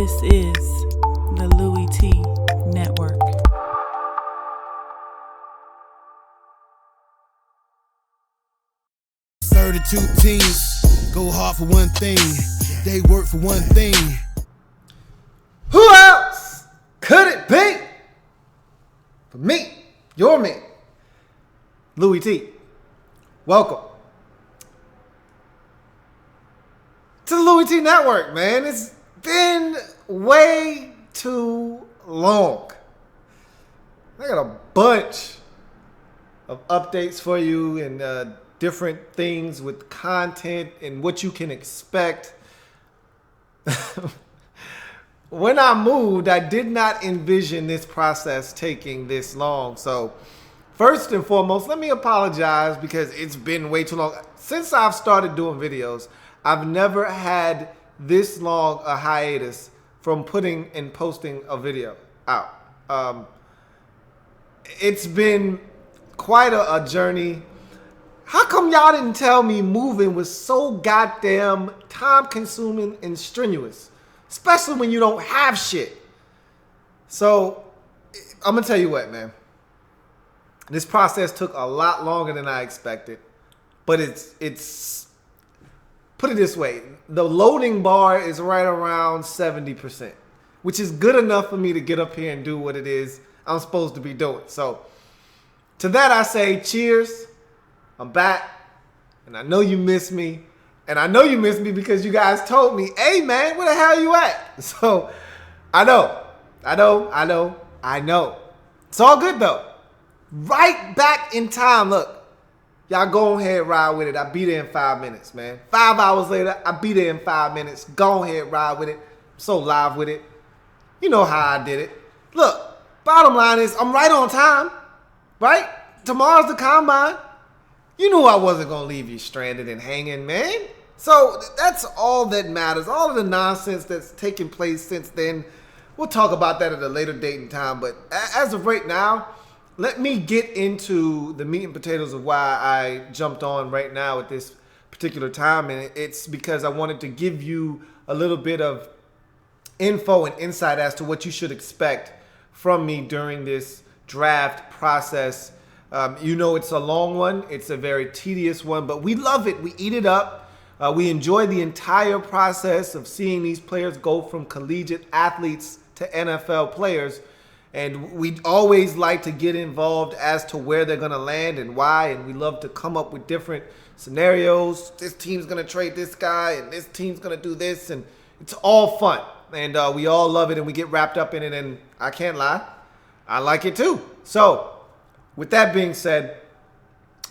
This is the Louie T Network. 32 teams go hard for one thing. They work for one thing. Who else could it be? For me, your man, Louie T. Welcome to the Louie T Network, man. It's been way too long. I got a bunch of updates for you and different things with content and what you can expect. When I moved, I did not envision this process taking this long. So first and foremost, let me apologize because it's been way too long. Since I've started doing videos, I've never had this long a hiatus from putting and posting a video out. It's been quite a journey. How come y'all didn't tell me moving was so goddamn time consuming and strenuous? Especially when you don't have shit. So, I'm going to tell you what, man. This process took a lot longer than I expected. But it's put it this way. The loading bar is right around 70%. Which is good enough for me to get up here and do what it is I'm supposed to be doing. So, to that I say cheers. I'm back. And I know you miss me. And I know you missed me because you guys told me, hey, man, where the hell you at? So, I know. It's all good, though. Right back in time. Look, y'all go ahead, ride with it. I'll be there in 5 minutes, man. 5 hours later, I'll be there in 5 minutes. Go ahead, ride with it. I'm so live with it. You know how I did it. Look, bottom line is I'm right on time, right? Tomorrow's the combine. You knew I wasn't going to leave you stranded and hanging, man. So that's all that matters. All of the nonsense that's taken place since then, we'll talk about that at a later date and time. But as of right now, let me get into the meat and potatoes of why I jumped on right now at this particular time. And it's because I wanted to give you a little bit of info and insight as to what you should expect from me during this draft process. You know, it's a long one. It's a very tedious one, but we love it. We eat it up. We enjoy the entire process of seeing these players go from collegiate athletes to NFL players. And we always like to get involved as to where they're going to land and why. And we love to come up with different scenarios. This team's going to trade this guy and this team's going to do this. And it's all fun. And we all love it and we get wrapped up in it. And I can't lie, I like it too. So with that being said,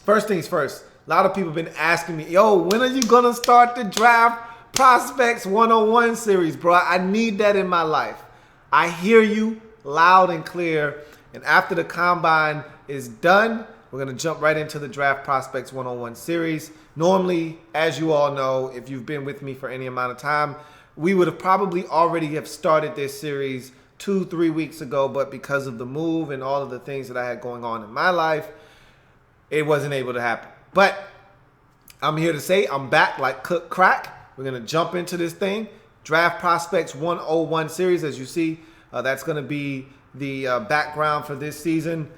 first things first. A lot of people have been asking me, yo, when are you going to start the Draft Prospects 101 series, bro? I need that in my life. I hear you loud and clear. And after the combine is done, we're going to jump right into the Draft Prospects 101 series. Normally, as you all know, if you've been with me for any amount of time, we would have probably already have started this series 2-3 weeks ago. But because of the move and all of the things that I had going on in my life, it wasn't able to happen. But I'm here to say I'm back like cook crack. We're going to jump into this thing. Draft Prospects 101 series. As you see, that's going to be the background for this season.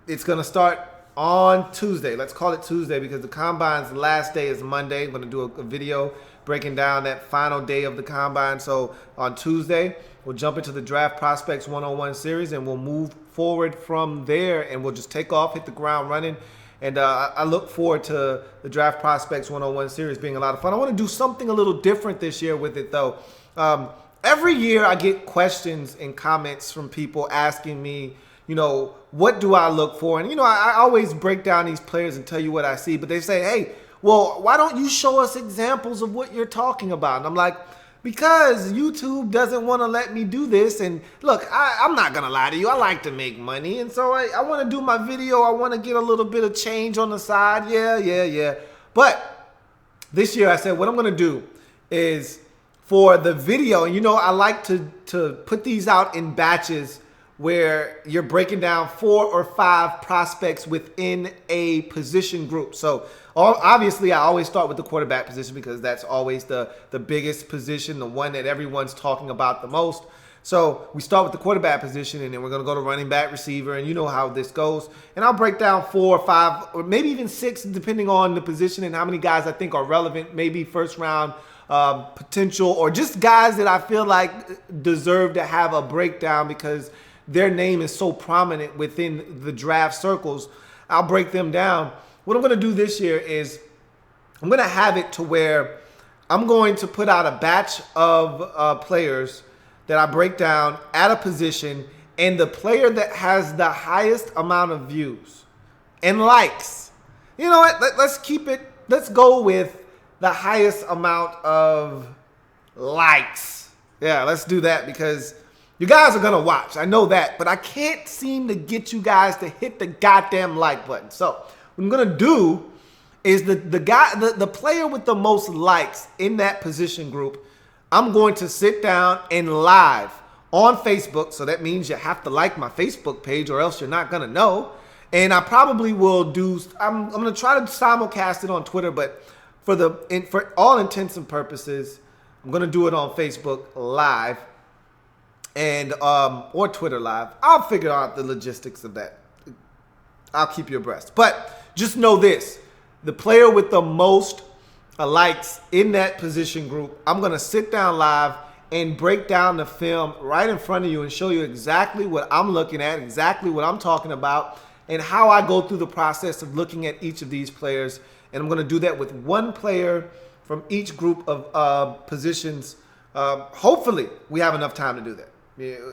It's going to start on Tuesday. Let's call it Tuesday because the Combine's last day is Monday. I'm going to do a video breaking down that final day of the Combine. So on Tuesday, we'll jump into the Draft Prospects 101 series and we'll move forward from there and we'll just take off, hit the ground running. And I look forward to the Draft Prospects 101 series being a lot of fun. I want to do something a little different this year with it, though. Every year I get questions and comments from people asking me, you know, what do I look for? And, you know, I always break down these players and tell you what I see. But they say, hey, well, why don't you show us examples of what you're talking about? And I'm like, because YouTube doesn't want to let me do this. And look, I'm not going to lie to you. I like to make money. And so I want to do my video. I want to get a little bit of change on the side. Yeah. But this year I said what I'm going to do is for the video, and you know, I like to put these out in batches where you're breaking down 4 or 5 prospects within a position group. So obviously I always start with the quarterback position because that's always the biggest position, the one that everyone's talking about the most. So we start with the quarterback position, and then we're going to go to running back, receiver, and you know how this goes. And I'll break down 4 or 5 or maybe even 6 depending on the position and how many guys I think are relevant, maybe first round potential, or just guys that I feel like deserve to have a breakdown because their name is so prominent within the draft circles. I'll break them down. What I'm going to do this year is I'm going to have it to where I'm going to put out a batch of players that I break down at a position, and the player that has the highest amount of views and likes. You know what? Let's keep it. Let's go with the highest amount of likes. Yeah, let's do that because you guys are going to watch. I know that, but I can't seem to get you guys to hit the goddamn like button. So what I'm going to do is the player with the most likes in that position group, I'm going to sit down and live on Facebook. So that means you have to like my Facebook page or else you're not going to know. And I probably will I'm going to try to simulcast it on Twitter, but for all intents and purposes, I'm going to do it on Facebook live and or Twitter live. I'll figure out the logistics of that. I'll keep you abreast. But just know this, the player with the most likes in that position group, I'm going to sit down live and break down the film right in front of you and show you exactly what I'm looking at, exactly what I'm talking about, and how I go through the process of looking at each of these players. And I'm going to do that with one player from each group of positions. Hopefully, we have enough time to do that.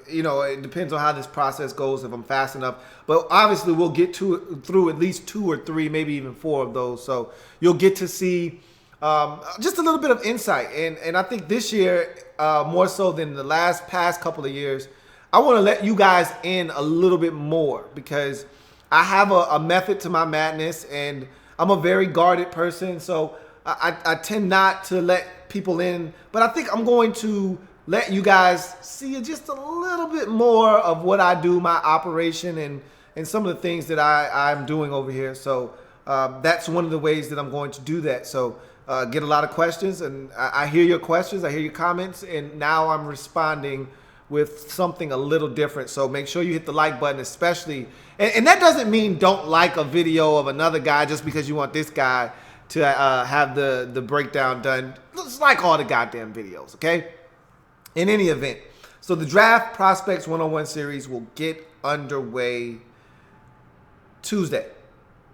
You know, it depends on how this process goes, if I'm fast enough. But obviously, we'll get through at least 2 or 3, maybe even 4 of those. So you'll get to see just a little bit of insight. And I think this year, more so than the past couple of years, I want to let you guys in a little bit more because I have a method to my madness, and I'm a very guarded person. So I tend not to let people in. But I think I'm going to let you guys see just a little bit more of what I do, my operation, and some of the things that I'm doing over here. So that's one of the ways that I'm going to do that. So get a lot of questions, and I hear your questions, I hear your comments, and now I'm responding with something a little different. So make sure you hit the like button, especially, and that doesn't mean don't like a video of another guy just because you want this guy to have the breakdown done. Just like all the goddamn videos, okay? In any event, so the Draft Prospects 101 series will get underway Tuesday,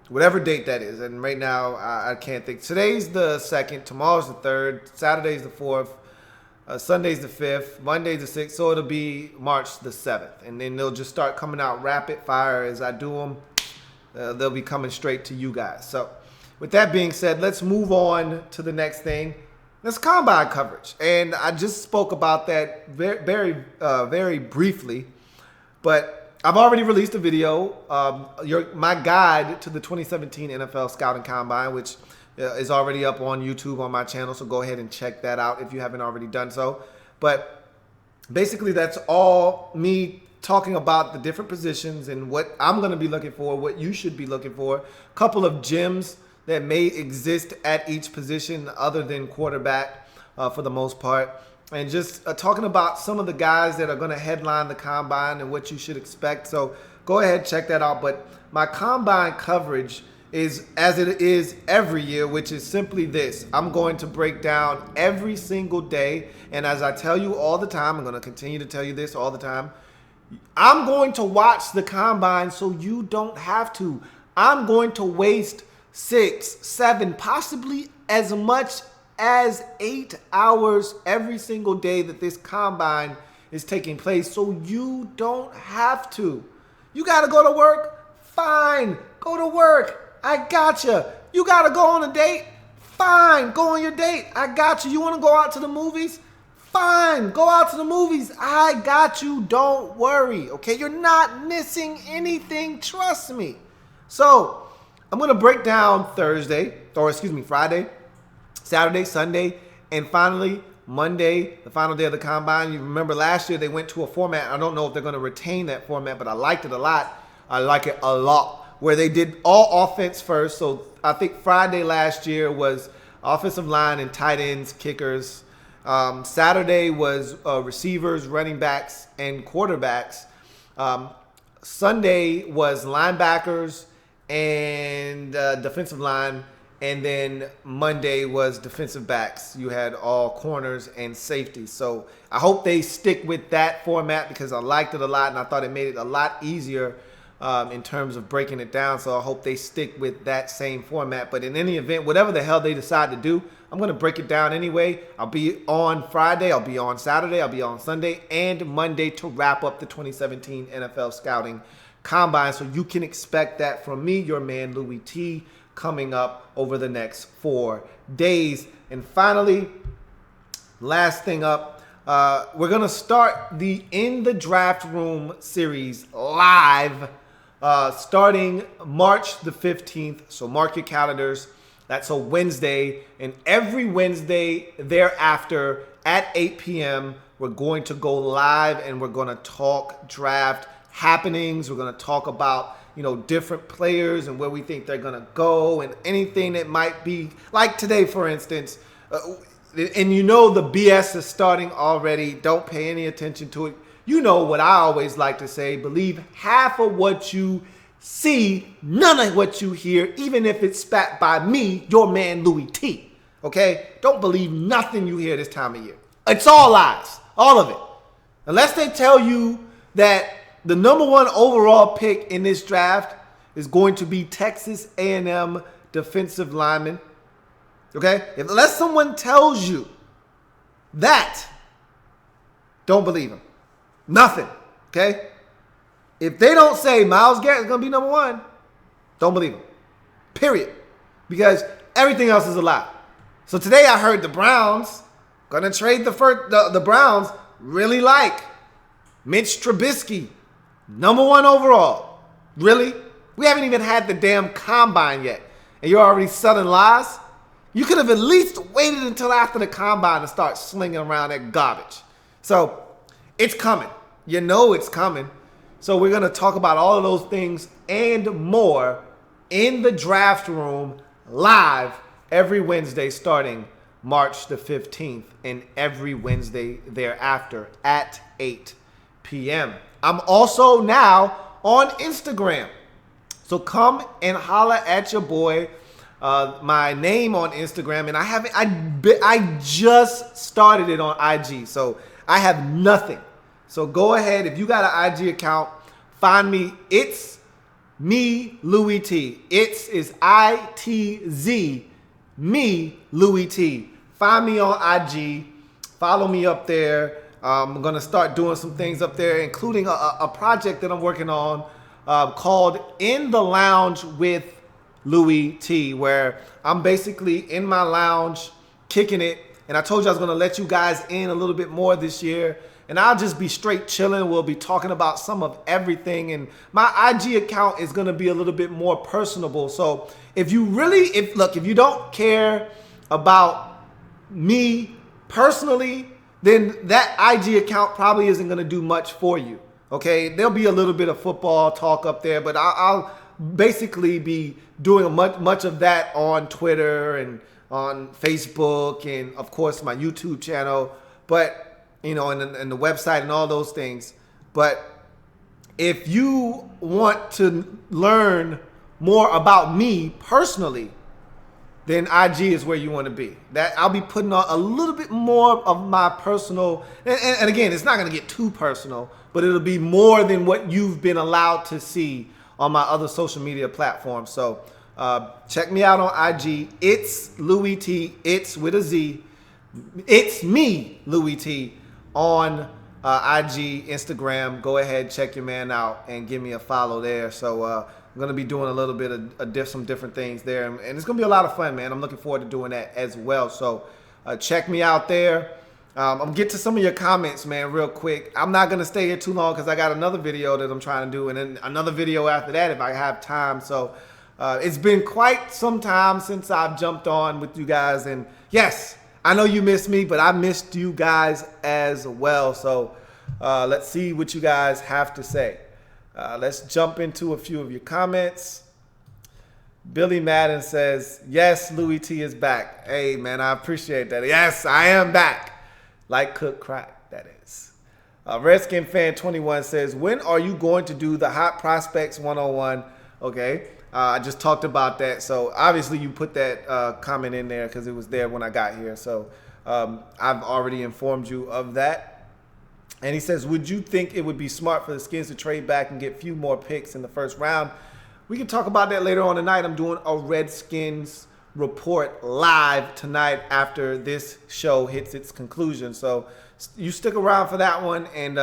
whatever date that is. And right now, I can't think. Today's the 2nd, tomorrow's the 3rd, Saturday's the 4th, Sunday's the 5th, Monday's the 6th, so it'll be March the 7th. And then they'll just start coming out rapid fire as I do them. They'll be coming straight to you guys. So with that being said, let's move on to the next thing. That's combine coverage. And I just spoke about that very briefly, but I've already released a video, my guide to the 2017 NFL Scouting Combine, which is already up on YouTube on my channel. So go ahead and check that out if you haven't already done so. But basically, that's all me talking about the different positions and what I'm going to be looking for, what you should be looking for. A couple of gems that may exist at each position other than quarterback for the most part. And just talking about some of the guys that are going to headline the combine and what you should expect. So go ahead, check that out. But my combine coverage is as it is every year, which is simply this. I'm going to break down every single day. And as I tell you all the time, I'm going to continue to tell you this all the time. I'm going to watch the combine so you don't have to. I'm going to waste 6, 7, possibly as much as 8 hours every single day that this combine is taking place, so you don't have to. You got to go to work? Fine, go to work. I gotcha. You got to go on a date? Fine, go on your date. I got you. You want to go out to the movies? Fine, go out to the movies. I got you. Don't worry, okay? You're not missing anything. Trust me. So I'm going to break down Friday, Saturday, Sunday, and finally Monday, the final day of the combine. You remember last year they went to a format. I don't know if they're going to retain that format, but I liked it a lot. I like it a lot, where they did all offense first. So I think Friday last year was offensive line and tight ends, kickers. Saturday was receivers, running backs, and quarterbacks. Sunday was linebackers and defensive line. And then Monday was defensive backs. You had all corners and safeties. So I hope they stick with that format because I liked it a lot and I thought it made it a lot easier in terms of breaking it down. So I hope they stick with that same format. But in any event, whatever the hell they decide to do, I'm going to break it down anyway. I'll be on Friday. I'll be on Saturday. I'll be on Sunday and Monday to wrap up the 2017 NFL Scouting Combine. So you can expect that from me, your man, Louie T, coming up over the next 4 days. And finally, last thing up, we're going to start the In the Draft Room series live starting March the 15th. So mark your calendars. That's a Wednesday. And every Wednesday thereafter at 8 p.m., we're going to go live and we're going to talk draft happenings. We're going to talk about different players and where we think they're going to go and anything that might be like today, for instance. And the BS is starting already. Don't pay any attention to it. You know what I always like to say, believe half of what you see, none of what you hear, even if it's spat by me, your man Louie T. Okay? Don't believe nothing you hear this time of year. It's all lies. All of it. Unless they tell you that the number 1 overall pick in this draft is going to be Texas A&M defensive lineman. Okay? Unless someone tells you that, don't believe them. Nothing. Okay? If they don't say Myles Garrett is going to be number 1, don't believe them. Period. Because everything else is a lie. So today I heard the Browns going to trade the Browns really like Mitch Trubisky. Number 1 overall. Really? We haven't even had the damn combine yet. And you're already selling lies? You could have at least waited until after the combine to start slinging around that garbage. So, it's coming. You know it's coming. So we're going to talk about all of those things and more in the draft room live every Wednesday starting March the 15th and every Wednesday thereafter at 8 p.m. I'm also now on Instagram. So come and holla at your boy. My name on Instagram, and I just started it on IG, so I have nothing. So go ahead, if you got an IG account, find me. It's me, Louie T. It's is ITZ, me, Louie T. Find me on IG. Follow me up there. I'm going to start doing some things up there, including a project that I'm working on called In the Lounge with Louie T, where I'm basically in my lounge kicking it. And I told you I was going to let you guys in a little bit more this year. And I'll just be straight chilling. We'll be talking about some of everything. And my IG account is going to be a little bit more personable. So if you don't care about me personally, then that IG account probably isn't going to do much for you. Okay, there'll be a little bit of football talk up there, but I'll basically be doing much of that on Twitter and on Facebook and, of course, my YouTube channel, but, and the website and all those things. But if you want to learn more about me personally, then IG is where you want to be. That I'll be putting on a little bit more of my personal, and again, it's not going to get too personal, but it'll be more than what you've been allowed to see on my other social media platforms. So check me out on IG. It's Louie T. It's with a Z. It's me, Louie T, on IG, Instagram. Go ahead, check your man out, and give me a follow there. So I'm going to be doing a little bit of some different things there. And it's going to be a lot of fun, man. I'm looking forward to doing that as well. So check me out there. I'm going to get to some of your comments, man, real quick. I'm not going to stay here too long because I got another video that I'm trying to do. And then another video after that if I have time. So it's been quite some time since I've jumped on with you guys. And yes, I know you missed me, but I missed you guys as well. So let's see what you guys have to say. Let's jump into a few of your comments. Billy Madden says, yes, Louie T is back. Hey, man, I appreciate that. Yes, I am back. Like cook crack, that is. Redskin Fan 21 says, when are you going to do the Hot Prospects 101? Okay, I just talked about that. So obviously you put that comment in there because it was there when I got here. So I've already informed you of that. And he says, would you think it would be smart for the Skins to trade back and get a few more picks in the first round? We can talk about that later on tonight. I'm doing a Redskins report live tonight after this show hits its conclusion. So you stick around for that one and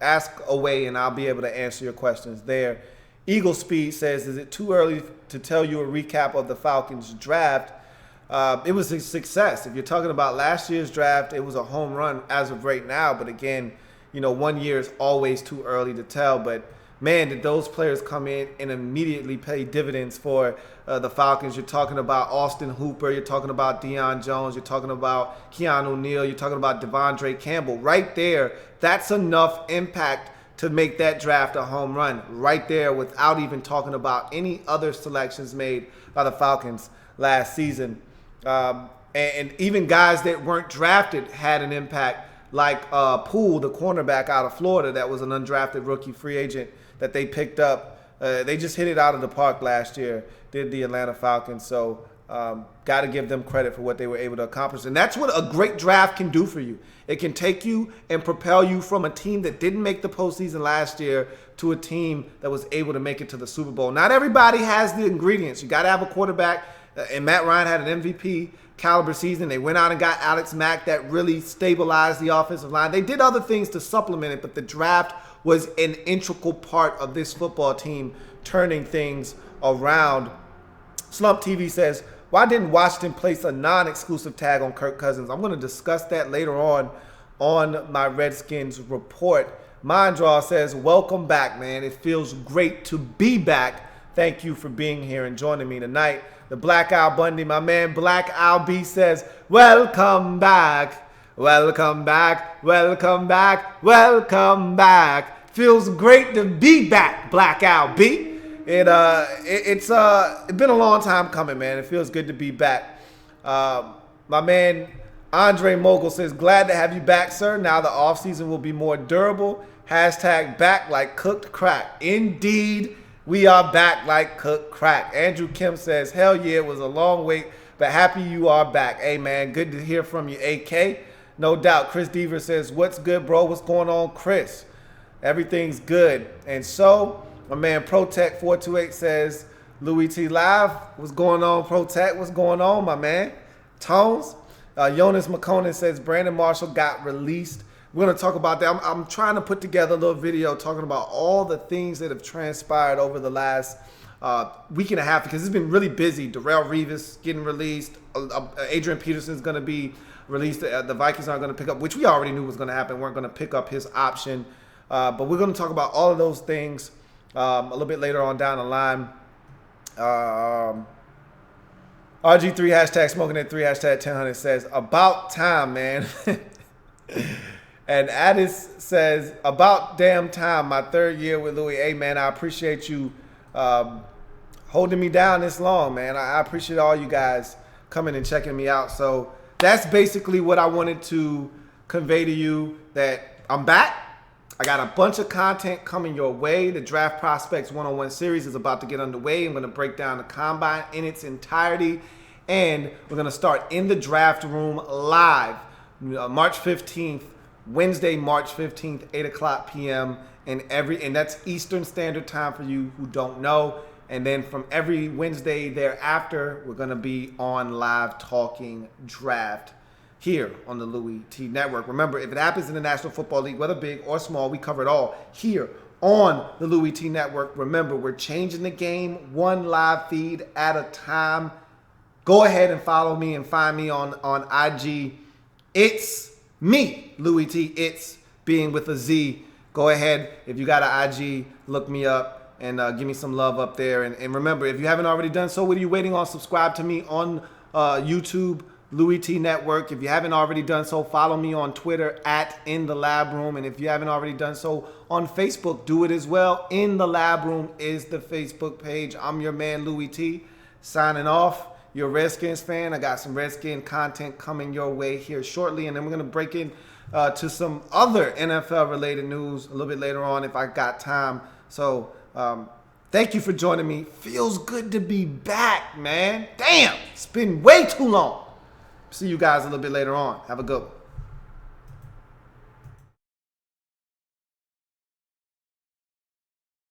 ask away, and I'll be able to answer your questions there. Eagle Speed says, is it too early to tell you a recap of the Falcons draft? It was a success. If you're talking about last year's draft, it was a home run as of right now. But again, 1 year is always too early to tell. But man, did those players come in and immediately pay dividends for the Falcons. You're talking about Austin Hooper. You're talking about Deion Jones. You're talking about Keanu Neal. You're talking about Devondre Campbell. Right there, that's enough impact to make that draft a home run. Right there, without even talking about any other selections made by the Falcons last season. And even guys that weren't drafted had an impact, like Poole, the cornerback out of Florida that was an undrafted rookie free agent that they picked up. They just hit it out of the park last year, did the Atlanta Falcons. So got to give them credit for what they were able to accomplish. And that's what a great draft can do for you. It can take you and propel you from a team that didn't make the postseason last year to a team that was able to make it to the Super Bowl. Not everybody has the ingredients. You got to have a quarterback, and Matt Ryan had an MVP caliber season. They went out and got Alex Mack that really stabilized the offensive line. They did other things to supplement it, but the draft was an integral part of this football team turning things around. Slump TV says, why didn't Washington place a non-exclusive tag on Kirk Cousins? I'm going to discuss that later on my Redskins report. Mindraw says, welcome back, man. It feels great to be back. Thank you for being here and joining me tonight. The Black Al Bundy, my man Black Al B says, welcome back. Welcome back. Welcome back. Welcome back. Feels great to be back, Black Al B. It's been a long time coming, man. It feels good to be back. My man Andre Mogul says, glad to have you back, sir. Now the offseason will be more durable. Hashtag back like cooked crack. Indeed, we are back like cooked crack. Andrew Kim says, hell yeah, it was a long wait, but happy you are back. Hey, man, good to hear from you, AK. No doubt. Chris Deaver says, what's good, bro? What's going on, Chris? Everything's good. And so, my man Protect428 says, Louie T Live. What's going on, Protect? What's going on, my man? Tones. Jonas McConan says, Brandon Marshall got released. We're going to talk about that. I'm trying to put together a little video talking about all the things that have transpired over the last week and a half, because it's been really busy. Darrelle Revis getting released. Adrian Peterson's going to be released. The Vikings aren't going to pick up, which we already knew was going to happen. Weren't going to pick up his option. But we're going to talk about all of those things a little bit later on down the line. RG3 hashtag smoking at 3 hashtag 1000 says, about time, man. And Addis says, about damn time, my third year with Louie. Hey, man, I appreciate you holding me down this long, man. I appreciate all you guys coming and checking me out. So that's basically what I wanted to convey to you, that I'm back. I got a bunch of content coming your way. The Draft Prospects 101 series is about to get underway. I'm going to break down the combine in its entirety. And we're going to start in the draft room live March 15th. Wednesday, March 15th, 8 o'clock p.m. And that's Eastern Standard Time for you who don't know. And then from every Wednesday thereafter, we're going to be on live talking draft here on the Louie T Network. Remember, if it happens in the National Football League, whether big or small, we cover it all here on the Louie T Network. Remember, we're changing the game one live feed at a time. Go ahead and follow me and find me on IG. It's me, Louie T. It's being with a Z. Go ahead. If you got an IG, look me up and give me some love up there. And remember, if you haven't already done so, what are you waiting on? Subscribe to me on YouTube LouieTeeNetwork. If you haven't already done so, follow me on Twitter at In the Lab Room. And if you haven't already done so on Facebook, do it as well. In the Lab Room is the Facebook page. I'm your man, Louie T, signing off. You're a Redskins fan. I got some Redskin content coming your way here shortly. And then we're going to break in to some other NFL-related news a little bit later on if I got time. So thank you for joining me. Feels good to be back, man. Damn, it's been way too long. See you guys a little bit later on. Have a good one.